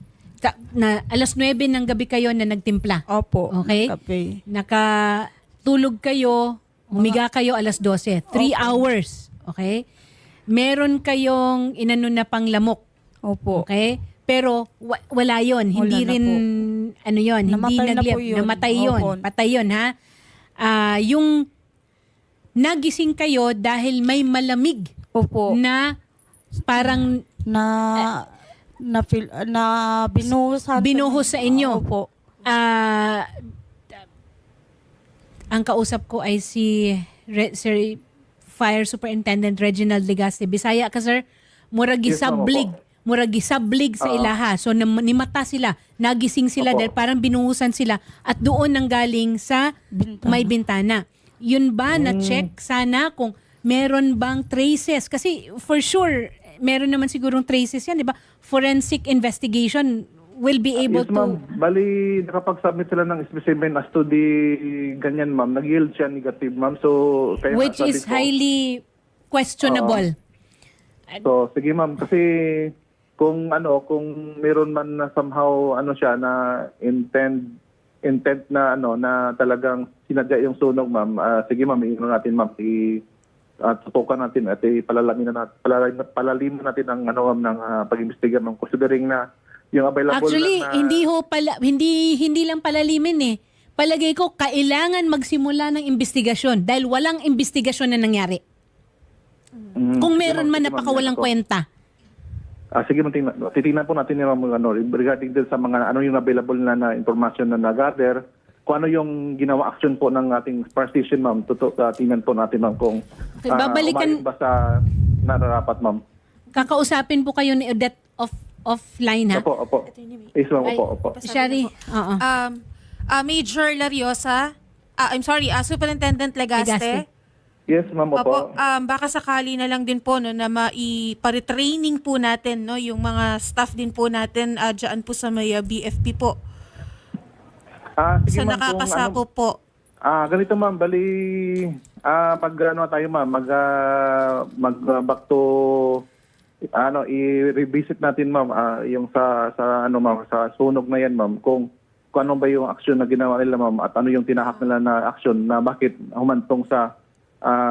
na alas 9 ng gabi kayo na nagtimpla. Opo. Okay? Kape. Nakatulog kayo, humiga kayo alas 12. 3 hours. Okay? Meron kayong inano na panglamok. Opo. Okay? Pero wala yon, hindi Wala na rin po. ano yon, hindi Namatay na po yun. namatay yon, Opo. patay yon ha. Yung nagising kayo dahil may malamig Opo. na parang Na binuhos sa inyo. Opo. Ang kausap ko ay si Sir Fire Superintendent Reginald Legaste. Bisaya ka, sir? Muragi Yes, ma'am, sablig. opo. Muragi sablig sa ilaha. So nimata sila, nagising sila Opo. dahil parang binuhusan sila at doon nanggaling sa Bintana. may bintana. Yun ba na-check sana kung meron bang traces? Kasi for sure, meron naman sigurong traces yan, di ba? Forensic investigation will be able yes, ma'am. Bali, nakapag-submit sila ng specimen as to the ganyan, ma'am. Nag-yield siya negative, ma'am. So, kaya which sabi is ko, highly questionable. So, sige, ma'am. Kasi kung meron man na somehow siya na intent na na talagang sinadya yung sunog, ma'am. Sige, ma'am, natin, ma'am. Tutukan natin at palaliman natin ang ma'am ng pag-imbestiga, ma'am. Considering na yung available Actually, lang na, hindi lang palalimin eh. Palagay ko kailangan magsimula ng investigasyon dahil walang investigasyon na nangyari. Kung meron man sige, ma'am, napakawalang yes, kwenta. Sige, titingnan po natin yung mga regarding din sa mga ano yung available na information na nag-gather, kung ano yung ginawa action po ng ating fire station, ma'am. Tingnan po natin, ma'am, kung Okay, babalikan- umayos ba sa nararapat, ma'am. Kakausapin po kayo ni Odette offline, ha? Opo. Yes, ma'am, Ay, opo. Shari, oo. Major Lariosa, Superintendent Legaste. Legaste. Yes, ma'am, Opo, opo. baka sakali na lang din po no, na maipa-retraining po natin no, yung mga staff din po natin dyan po sa may BFP po. Sige, Sa ma'am, kung nakakasapo po. Ganito, ma'am, bali pag tayo, ma'am, mag back to i-revisit natin, ma'am, yung sa ma'am, sa sunog na yan, ma'am, kung ano ba yung action na ginawa nila, ma'am, at ano yung tinahak nila na action na bakit humantong sa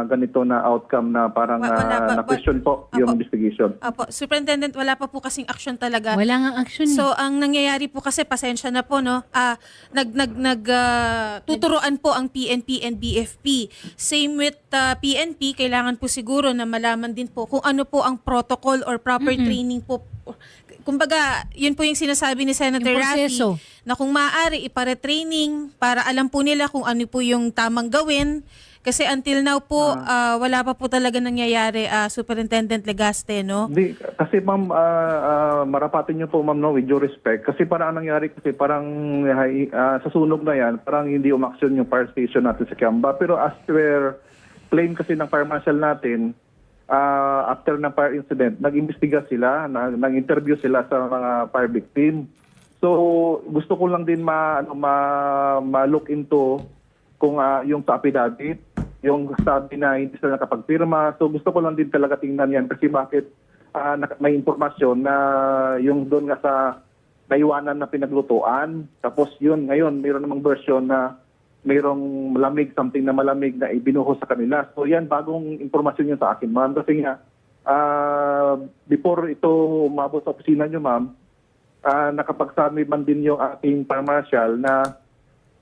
ganito na outcome na parang na-question po yung Apo. investigation. Opo, Superintendent, wala pa po kasing action talaga. Wala nga action. So ang nangyayari po kasi, pasensya na po no, tuturuan po ang PNP and BFP. Same with PNP, kailangan po siguro na malaman din po kung ano po ang protocol or proper training po. Kumbaga, yun po yung sinasabi ni Senator Yung Raffy proseso. na kung maaari ipare-training para alam po nila kung ano po yung tamang gawin. Kasi until now po, wala pa po talaga nangyayari, Superintendent Legaste, no? Hindi, kasi ma'am, marapatin niyo po, ma'am, no, with due respect. Kasi parang ang nangyari, kasi parang sa sunog na yan, parang hindi umaksyon yung fire station natin sa Kiamba. Pero as per claim kasi ng fire marshal natin, after ng fire incident, nag-imbestiga sila, nag-interview sila sa mga fire victim. So, gusto ko lang din ma-look into kung yung sa affidavit, yung sabi na hindi sila nakapagpirma. So gusto ko lang din talaga tingnan yan kasi bakit may impormasyon na yung doon nga sa naiwanan na pinaglutuan. Tapos yun, ngayon, mayroon namang version na mayroong malamig, something na malamig na ibinuhos sa kanila. So yan, bagong impormasyon yun sa akin, ma'am. Kasi nga, before ito umabot sa opisina nyo, ma'am, nakapagsabi man din yung ating fire marshal na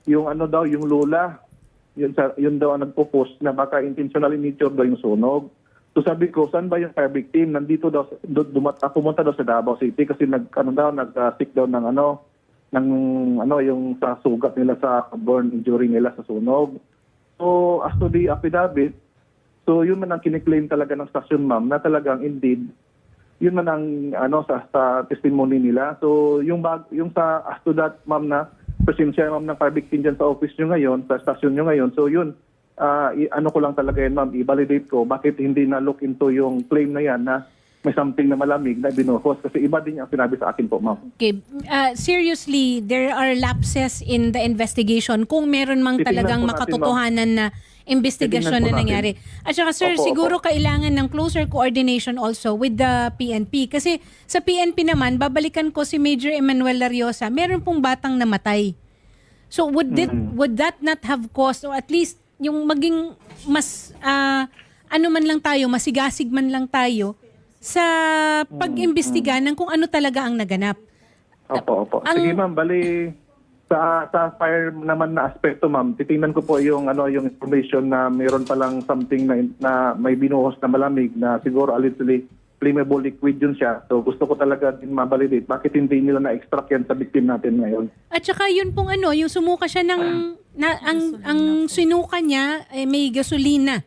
yung yung lula, yun daw ang nagpo-post na baka intentional in nature daw yung sunog. So sabi ko, saan ba yung fire victim? Nandito daw, pumunta daw sa Davao City kasi nag-sick daw ng yung sa sugat nila sa burn injury nila sa sunog. So as to the affidavit, so yun man ang kiniklaim talaga ng station, ma'am, na talagang indeed, yun man ang sa testimony nila. So yung sa as to that, ma'am, na presensya, ma'am, ng fire victim dyan sa office nyo ngayon, sa station nyo ngayon. So yun, ko lang talaga yun, ma'am, i-validate ko bakit hindi na-look into yung claim na yan na may something na malamig na binuhos. Kasi iba din yung sinabi sa akin po, ma'am. Okay. Seriously, there are lapses in the investigation kung meron mang Titingnan talagang po natin, makatotohanan na investigasyon Titingnan po na nangyari. At saka sir, Opo, siguro opo. kailangan ng closer coordination also with the PNP. Kasi sa PNP naman, babalikan ko si Major Emmanuel Lariosa, meron pong batang namatay. So would that not have caused, or at least yung maging mas man lang tayo, masigasig man lang tayo sa pag-imbestiga ng kung ano talaga ang naganap. Opo. Sige, ma'am, bali sa fire naman na aspekto, ma'am, titingnan ko po yung yung information na mayroon palang something na may binuhos na malamig na siguro allegedly flammable liquid yun siya. So gusto ko talaga din ma-validate bakit hindi nila na-extract yan sa victim natin ngayon. At saka yun pong yung sumuka siya ng ang sinuka niya may gasolina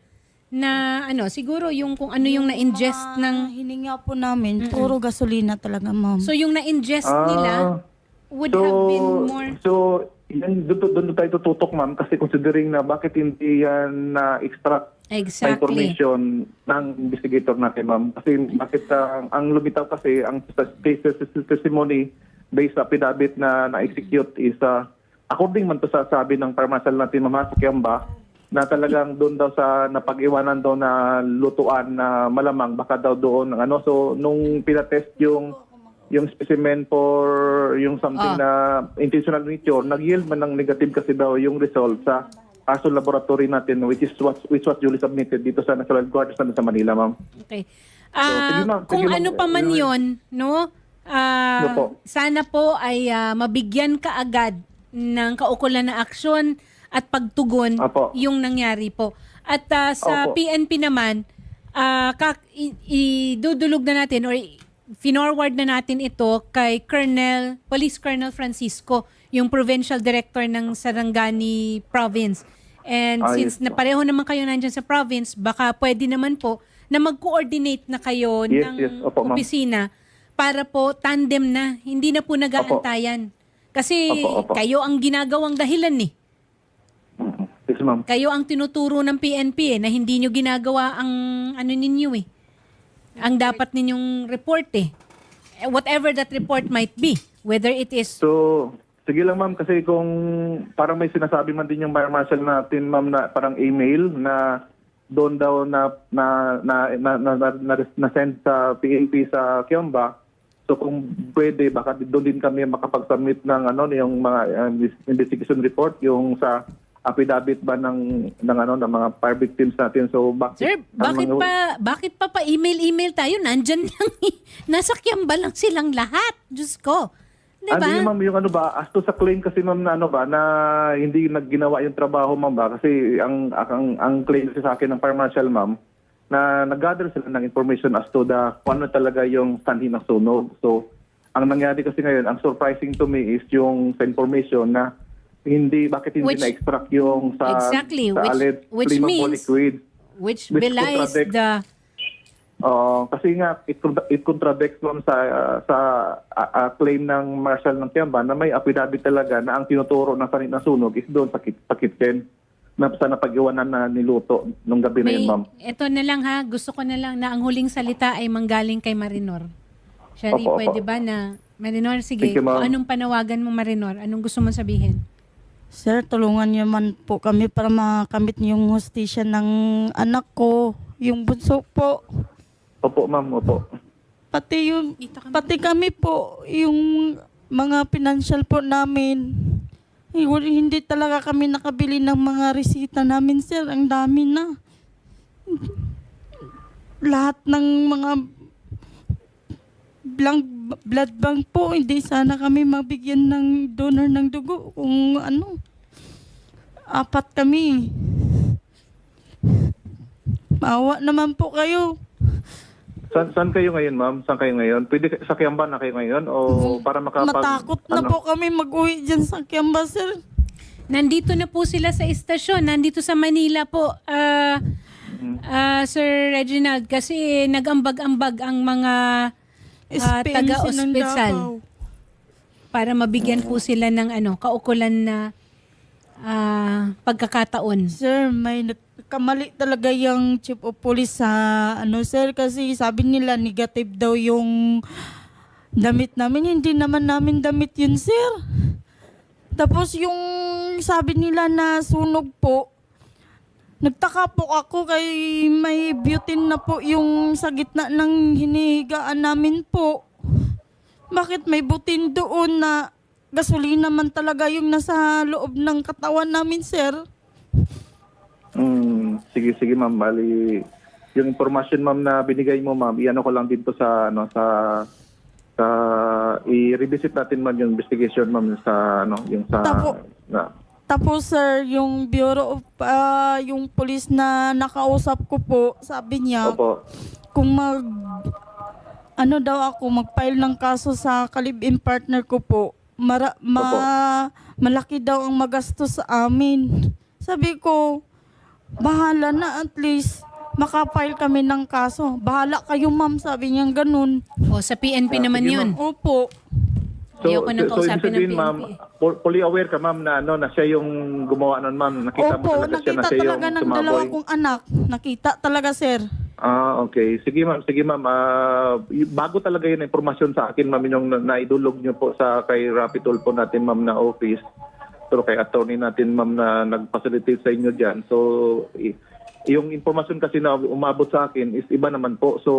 na siguro yung kung ano yung na-ingest ng hininga po namin, puro gasolina talaga, ma'am. so yung na-ingest nila would have been more. So, doon tayo tututok, ma'am, kasi considering na bakit hindi yan na-extract na Exactly. information ng investigator natin, ma'am. Kasi bakit ang lumitaw kasi, ang testimony based sa affidavit na na-execute is, according man to sa sabi ng fire marshal natin, Mama, sa Kiamba, na talagang doon daw sa napag-iwanan daw na lutuan na malamang baka daw doon so nung pinatest yung specimen for yung something na intentional nature, nag-yield man ng negative kasi daw yung result sa ASO laboratory natin which was duly submitted dito sa National Guard sa Manila, ma'am. Okay. sige, ma'am. Kung Sige, ma'am. ano pa man yun, no? po. Sana po ay mabigyan ka agad ng kaukulan na aksyon at pagtugon Apo. yung nangyari po. At sa Opo. PNP naman, idudulog na natin or finorward na natin ito kay Police Colonel Francisco, yung Provincial Director ng Sarangani Province. And since Yes po. na pareho naman kayo nandyan sa province, baka pwede naman po na mag-coordinate na kayo Yes, ng yes. Opo, ma'am. opisina para po tandem na, hindi na po nag-aantayan. Kasi Opo. kayo ang ginagawang dahilan eh. Yes, ma'am. Kayo ang tinuturo ng PNP na hindi nyo ginagawa ang ano ninyo eh. Ang dapat ninyong report eh. Whatever that report might be. Whether it is... So, sige lang ma'am, kasi kung parang may sinasabi man din yung Fire Marshal natin ma'am na parang email na doon daw na send sa PNP sa Kiamba. So kung pwede, baka doon din kami makapag-submit ng yung mga investigation report, yung sa affidavit ba ng mga fire victims natin. So Sir, bakit pa email tayo? Nandyan lang nasa Kiamba lang silang lahat. Diyos ko. Diba? Ano ma'am, yung as to sa claim kasi ma'am na na hindi nagginawa yung trabaho ma'am ba? Kasi ang claim kasi sa akin ng Fire Marshal ma'am, na nag-gather sila ng information as to kung ano talaga yung sanhi ng sunog. So, ang nangyari kasi ngayon, ang surprising to me is yung sa information na bakit hindi na-extract yung sa Exactly, alleged which flammable means- liquid. Which Which belies contradicts- the... Kasi nga, it contradicts ma'am sa claim ng Marshal ng Kiamba na may affidavit talaga na ang tinuturo ng sanhi ng sunog is doon sa kitchen na sa napag-iwanan na niluto nung gabi na yun, ma'am. Ito na lang ha, gusto ko na lang na ang huling salita ay manggaling kay Marinor. Shari, Opo. pwede ba na... Marinor, sige, Thank you, ma'am. kung anong panawagan mo Marinor? Anong gusto mo sabihin? Sir, tulungan niyo man po kami para makamit niyo yung hustisya ng anak ko, yung bunso po. Opo, ma'am, opo. Pati kami po, yung mga financial po namin. Hindi talaga kami nakabili ng mga resita namin, sir. Ang dami na. Lahat ng mga blood bank po, hindi sana kami mabigyan ng donor ng dugo. Kung 4 kami. Maawa naman po kayo. Saan kayo ngayon, ma'am? Saan kayo ngayon? Pwede sa Kiamba na kayo ngayon? O para Matakot na po kami mag-uwi dyan sa Kiamba, sir. Nandito na po sila sa istasyon. Nandito sa Manila po, Sir Reginald. Kasi nag-ambag-ambag ang mga taga-ospital para mabigyan po sila ng kaukulan na pagkakataon. Sir, may kamali talaga yung chief of police sa sir, kasi sabi nila negative daw yung damit namin. Hindi naman namin damit yun, sir. Tapos yung sabi nila na sunog po, nagtaka po ako kay may butane na po yung sa gitna ng hinihigaan namin po. Bakit may butane doon na gasolina man talaga yung nasa loob ng katawan namin, sir? Sige ma'am, bali yung information ma'am na binigay mo ma'am, iano ko lang dito sa i-revisit natin ma'am yung investigation ma'am sa Tapos sir, yung Bureau of yung police na nakausap ko po, sabi niya Opo. kung mag-file ng kaso sa kalib-in partner ko po, malaki daw ang magastos sa amin. Sabi ko, bahala na, at least makapile kami ng kaso. Bahala kayo, ma'am, sabi niya ganun. O, sa PNP naman sige, yun. Opo. Ayoko nang ibig kausapin ng sabihin, PNP. ma'am, fully aware ka ma'am na na siya yung gumawa nun ma'am. Nakita mo Opo, talaga siya na nakita siya yung talaga ng dalawa sumaboy. kong anak. Nakita talaga, sir. Okay. Sige ma'am. Bago talaga yun ang impormasyon sa akin ma'am yung naidulog niyo po kay Rapitol po natin ma'am na office. Pero kay attorney natin ma'am na nag-facilitate sa inyo diyan. So yung impormasyon kasi na umabot sa akin is iba naman po. So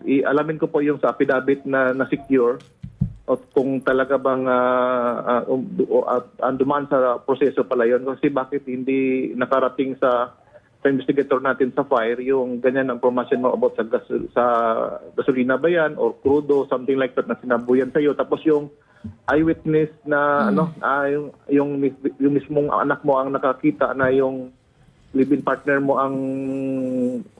alamin ko po yung sa affidavit na secure at kung talaga bang dumaan sa proseso pala yun. Kasi bakit hindi nakarating sa investigator natin sa fire yung ganyan ang information mo about sa gasolina ba yan or crudo, something like that na sinabuyan sa'yo. Tapos yung eyewitness na yung mismong anak mo ang nakakita na yung live-in partner mo ang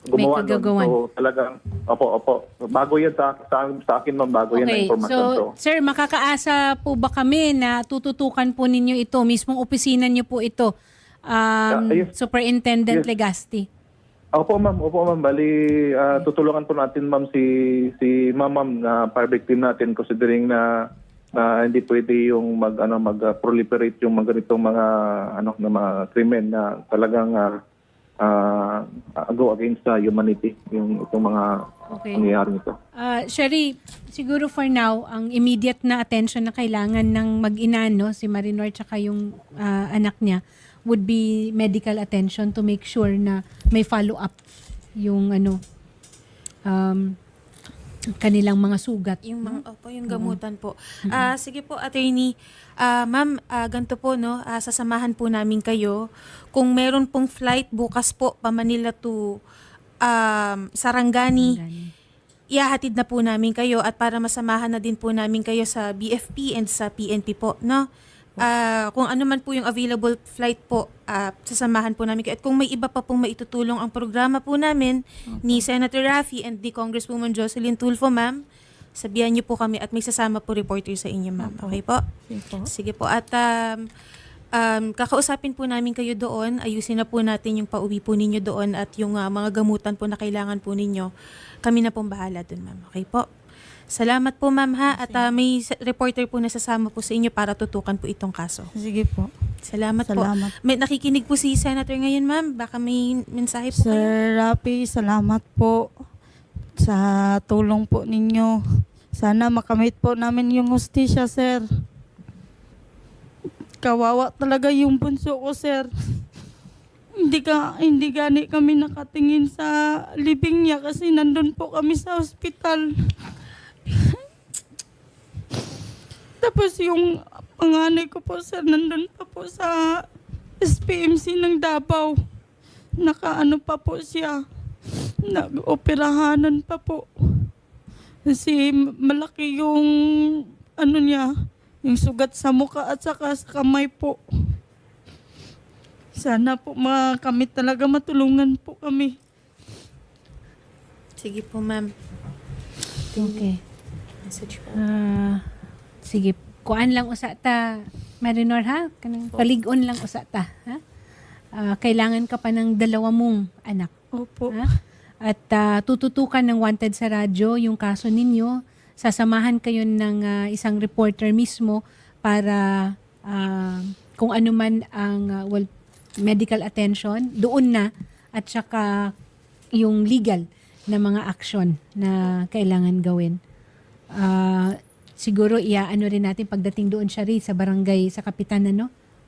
gumawa May nun. kagagawan. So talagang, opo. Bago yan sa akin, ma'am. Bago yan na Okay, information so to. sir, makakaasa po ba kami na tututukan po ninyo ito, mismong opisina niyo po ito, Ayun. Superintendent Yes. Legaspi? Opo, ma'am. Bali, tutulungan po natin, ma'am, si ma'am na fire victim natin considering na hindi pwede yung mag-proliferate yung mga ganitong mga na mga krimen na talagang go against the humanity yung itong mga Okay. nangyayari nito. Sherry, siguro for now, ang immediate na attention na kailangan ng mag-ina, no, si Marinor tsaka yung anak niya, would be medical attention to make sure na may follow-up yung kanilang mga sugat. Yung mga, yung gamutan po. Sige po, attorney. Ma'am, ganito po, no? Sasamahan po namin kayo. Kung meron pong flight bukas po, pa Manila to Sarangani, ihahatid na po namin kayo at para masamahan na din po namin kayo sa BFP and sa PNP po, no? Kung ano man po yung available flight po, sasamahan po namin kayo. At kung may iba pa pong maitutulong ang programa po namin ni Senator Raffy and the Congresswoman Jocelyn Tulfo, ma'am, sabihan niyo po kami at may sasama po reporter sa inyo, ma'am. Okay po? Sige po. At kakausapin po namin kayo doon. Ayusin na po natin yung pauwi po ninyo doon at yung mga gamutan po na kailangan po ninyo. Kami na pong bahala doon, ma'am. Okay po? Salamat po, ma'am, ha? At may reporter po na sasama po sa inyo para tutukan po itong kaso. Sige po. Salamat po. Salamat. May nakikinig po si Senator ngayon, ma'am. Baka may mensahe po kayo. Sir Rafi, salamat po sa tulong po ninyo. Sana makamit po namin yung hustisya, sir. Kawawa talaga yung bunso ko, sir. Hindi gani kami nakatingin sa libing niya kasi nandun po kami sa ospital. Tapos yung panganay ko po, sir, nandun pa po sa SPMC ng Davao. Nakaano pa po siya. Nag-operahanan pa po. Kasi malaki yung niya, yung sugat sa mukha at saka sa kamay po. Sana po kami talaga matulungan po kami. Sige po, ma'am. Okay. Message po. Sige, kuan lang usa ta, Marinor, ha? Kanang palig-on lang usa ta, ha? Kailangan ka pa ng 2 mong anak. Opo. Ha? At tututukan ng Wanted sa radyo yung kaso ninyo. Sasamahan kayo ng isang reporter mismo para kung ano man ang medical attention, doon na at saka yung legal na mga action na kailangan gawin. Siguro iaano rin natin pagdating doon siya rin sa barangay, sa kapitan,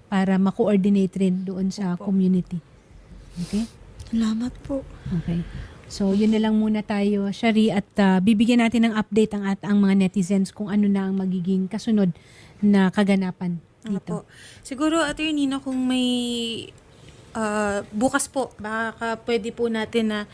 para ma-coordinate rin doon sa community. Okay? Salamat po. Okay. So, yun na lang muna tayo, Shari, at bibigyan natin ng update ang mga netizens kung ano na ang magiging kasunod na kaganapan dito. Opo. Siguro, attorney, no, kung may bukas po, baka pwede po natin na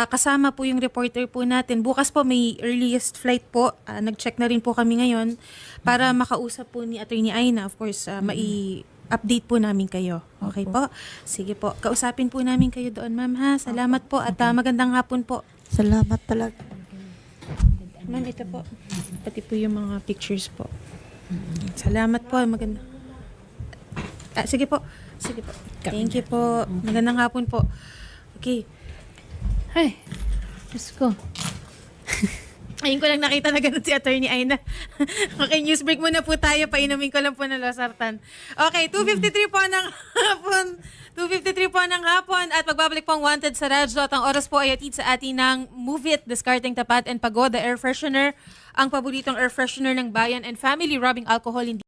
kasama po yung reporter po natin. Bukas po may earliest flight po. Nag-check na rin po kami ngayon para makausap po ni Attorney Aina. Of course, mai-update po namin kayo. Okay po? Sige po. Kausapin po namin kayo doon, ma'am, ha? Salamat po at magandang hapon po. Salamat talaga. Ma'am, ito po. Pati po yung mga pictures po. Salamat po. Maganda. Sige po. Sige po. Thank you po. Magandang hapon po. Okay. Ay, Diyos ko. Ayun ko lang nakita na ganun si Attorney Aina. Okay, news break muna po tayo. Painumin ko lang po ng losartan. Okay, 2:53 po ng hapon. 2:53 po ng hapon at magbabalik po ang Wanted sa radyo at ang oras po ay atid sa atin ng Move It, Discarding Tapat and Pagoda Air Freshener, ang paboritong air freshener ng bayan and family, rubbing alcohol hindi